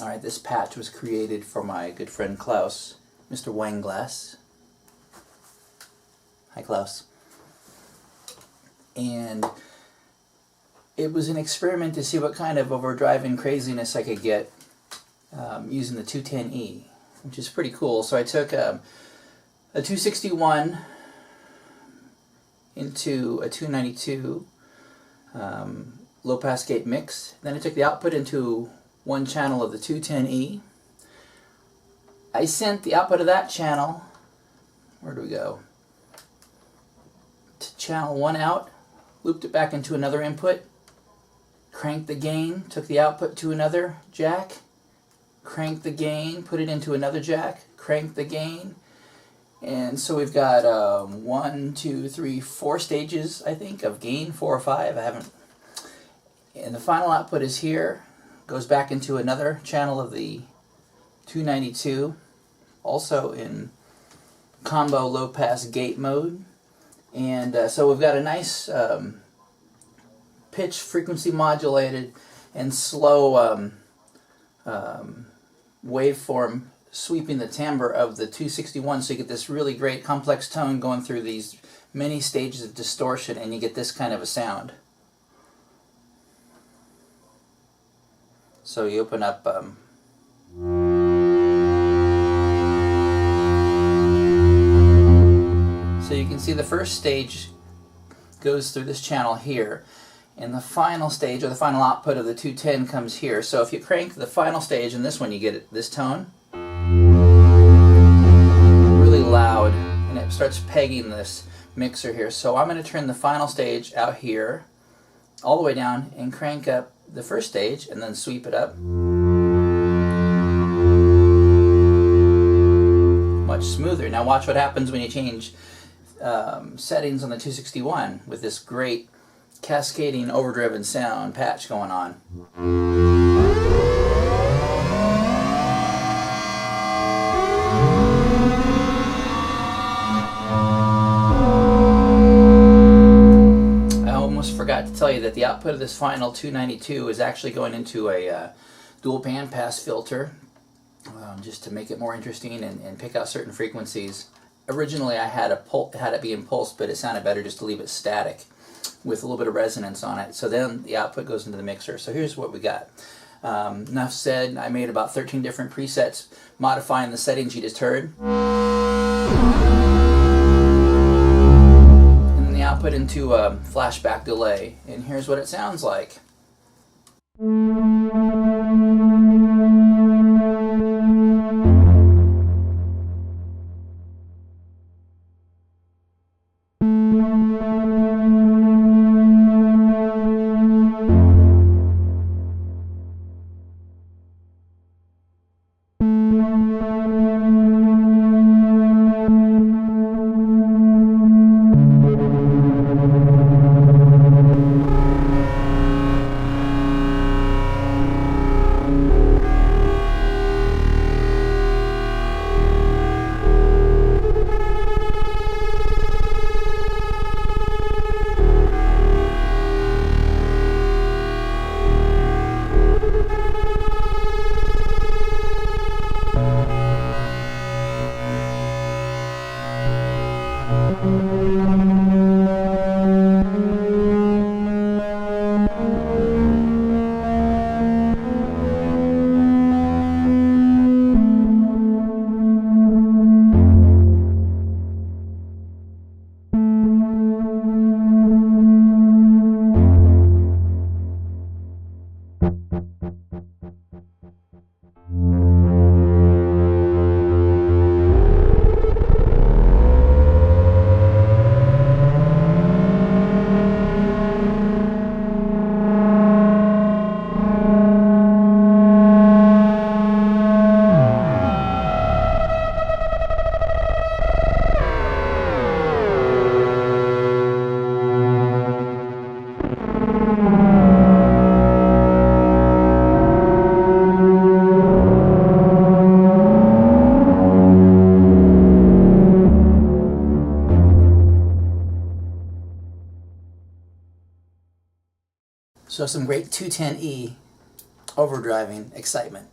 Alright, this patch was created for my good friend Claus, Mr. Wein Glas. Hi Claus. And it was an experiment to see what kind of overdriving craziness I could get using the 210e, which is pretty cool. So I took a 261 into a 292 low pass gate mix. Then I took the output into one channel of the 210e. I sent the output of that channel, where do we go, to channel 1 out, looped it back into another input, cranked the gain, took the output to another jack, cranked the gain, put it into another jack, cranked the gain, and so we've got 1, 2, 3, 4 stages, I think, of gain, 4 or 5, I haven't, and the final output is here, goes back into another channel of the 292, also in combo low pass gate mode, and so we've got a nice pitch frequency modulated and slow waveform sweeping the timbre of the 261, so you get this really great complex tone going through these many stages of distortion, and you get this kind of a sound. So you open up so you can see the first stage goes through this channel here, and the final stage, or the final output of the 210, comes here. So if you crank the final stage in this one, you get this tone really loud, and it starts pegging this mixer here. So I'm going to turn the final stage out here all the way down and crank up the first stage and then sweep it up much smoother. Now watch what happens when you change settings on the 261 with this great cascading overdriven sound patch going on. Forgot to tell you that the output of this final 292 is actually going into a dual bandpass filter, just to make it more interesting and pick out certain frequencies. Originally I had it be impulsed, but it sounded better just to leave it static with a little bit of resonance on it. So then the output goes into the mixer. So here's what we got. Enough said. I made about 13 different presets modifying the settings you just heard. Output into a flashback delay, and here's what it sounds like. So some great 210e overdriving excitement.